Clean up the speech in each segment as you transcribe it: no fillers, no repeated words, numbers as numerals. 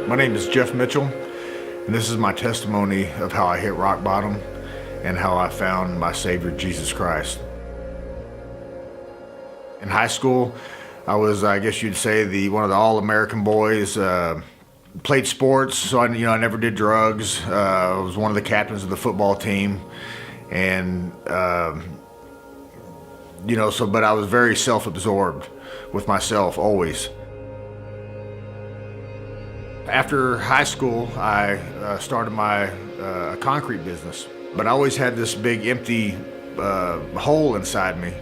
My name is Jeff Mitchell, and this is my testimony of how I hit rock bottom and how I found my Savior, Jesus Christ. In high school, I was, I guess you'd say, one of the all-American boys. Played sports, so I never did drugs. I was one of the captains of the football team, and but I was very self-absorbed with myself always. After high school, I started my concrete business, but I always had this big empty hole inside me.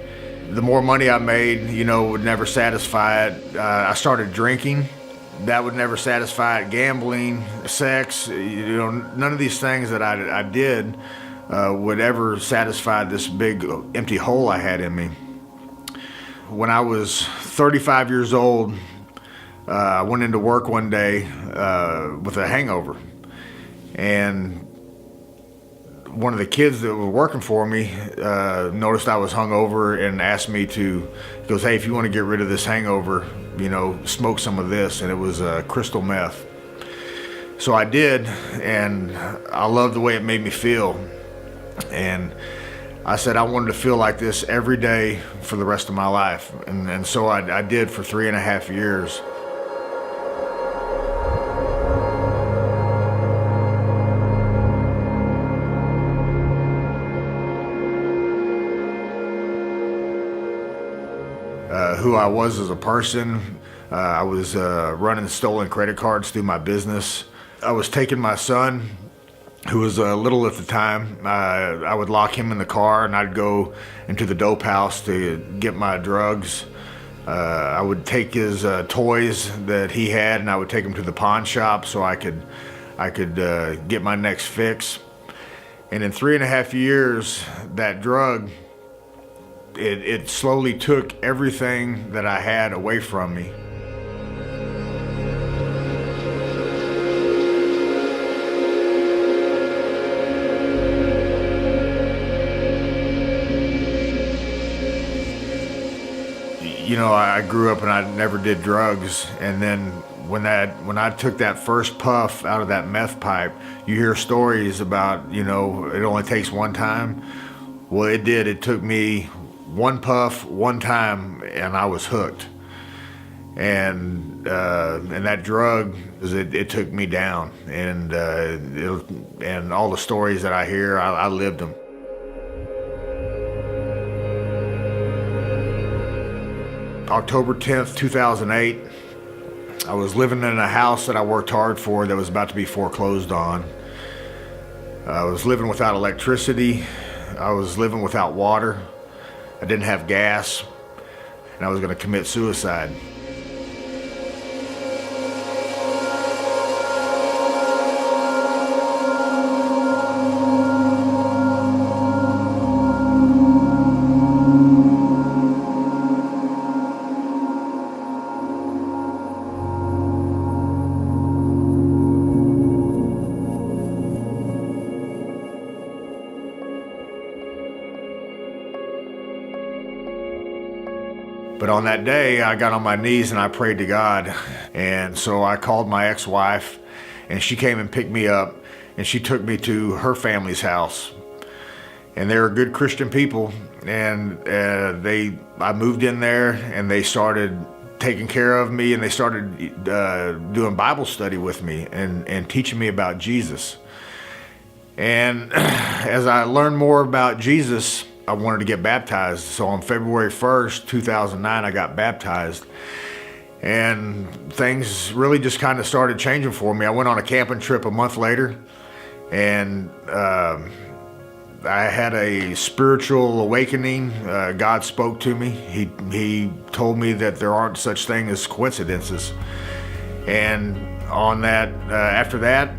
The more money I made, would never satisfy it. I started drinking. That would never satisfy it. Gambling, sex, none of these things that I did would ever satisfy this big empty hole I had in me. When I was 35 years old, I went into work one day with a hangover, and one of the kids that were working for me noticed I was hungover and asked me he goes, "Hey, if you want to get rid of this hangover, smoke some of this," and it was crystal meth. So I did, and I loved the way it made me feel, and I said I wanted to feel like this every day for the rest of my life, and so I did for 3.5 years. Who I was as a person. I was running stolen credit cards through my business. I was taking my son, who was little at the time. I would lock him in the car, and I'd go into the dope house to get my drugs. I would take his toys that he had, and I would take them to the pawn shop so I could get my next fix. And in 3.5 years, that drug, it slowly took everything that I had away from me. I grew up and I never did drugs, and then when I took that first puff out of that meth pipe, you hear stories about, it only takes one time. Well, it did. It took me one puff, one time, and I was hooked. And that drug, it took me down. And all the stories that I hear, I lived them. October 10th, 2008, I was living in a house that I worked hard for that was about to be foreclosed on. I was living without electricity. I was living without water. I didn't have gas, and I was going to commit suicide. But on that day, I got on my knees and I prayed to God. And so I called my ex-wife, and she came and picked me up, and she took me to her family's house. And they were good Christian people, and I moved in there, and they started taking care of me, and they started doing Bible study with me and teaching me about Jesus. And as I learned more about Jesus, I wanted to get baptized. So on February 1st, 2009, I got baptized. And things really just kind of started changing for me. I went on a camping trip a month later, and I had a spiritual awakening. God spoke to me. He told me that there aren't such thing as coincidences. And on that, after that,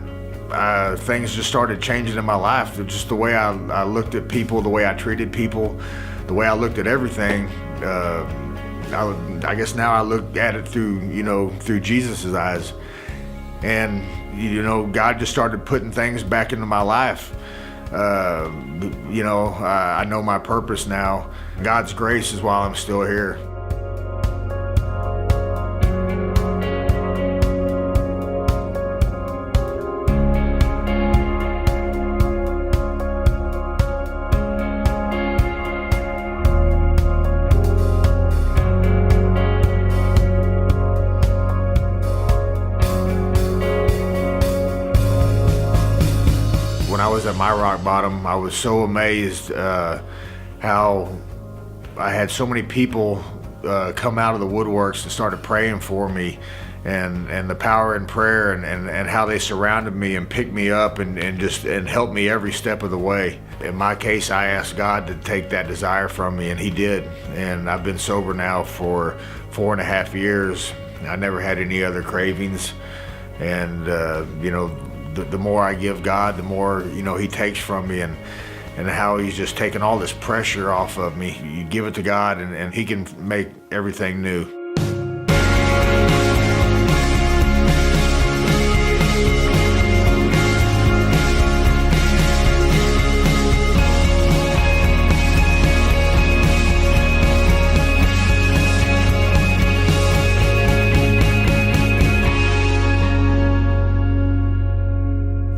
things just started changing in my life. Just the way I looked at people, the way I treated people, the way I looked at everything. I guess now I look at it through Jesus' eyes. And, God just started putting things back into my life. I know my purpose now. God's grace is why I'm still here. was at my rock bottom, I was so amazed how I had so many people come out of the woodworks and started praying for me, and the power in prayer, and how they surrounded me and picked me up and helped me every step of the way. In my case, I asked God to take that desire from me, and He did. And I've been sober now for 4.5 years. I never had any other cravings. And the more I give God, the more He takes from me, and how He's just taken all this pressure off of me. You give it to God, and He can make everything new.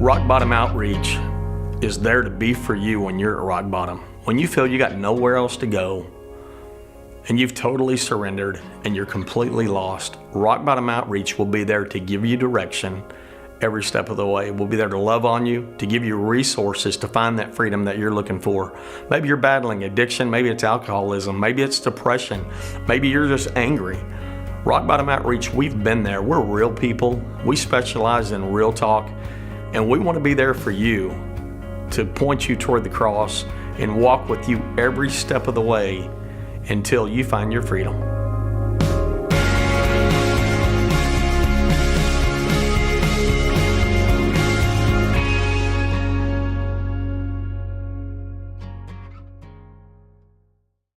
Rock Bottom Outreach is there to be for you when you're at rock bottom. When you feel you got nowhere else to go and you've totally surrendered and you're completely lost, Rock Bottom Outreach will be there to give you direction every step of the way. We'll be there to love on you, to give you resources to find that freedom that you're looking for. Maybe you're battling addiction, maybe it's alcoholism, maybe it's depression, maybe you're just angry. Rock Bottom Outreach, we've been there. We're real people. We specialize in real talk. And we want to be there for you, to point you toward the cross and walk with you every step of the way until you find your freedom.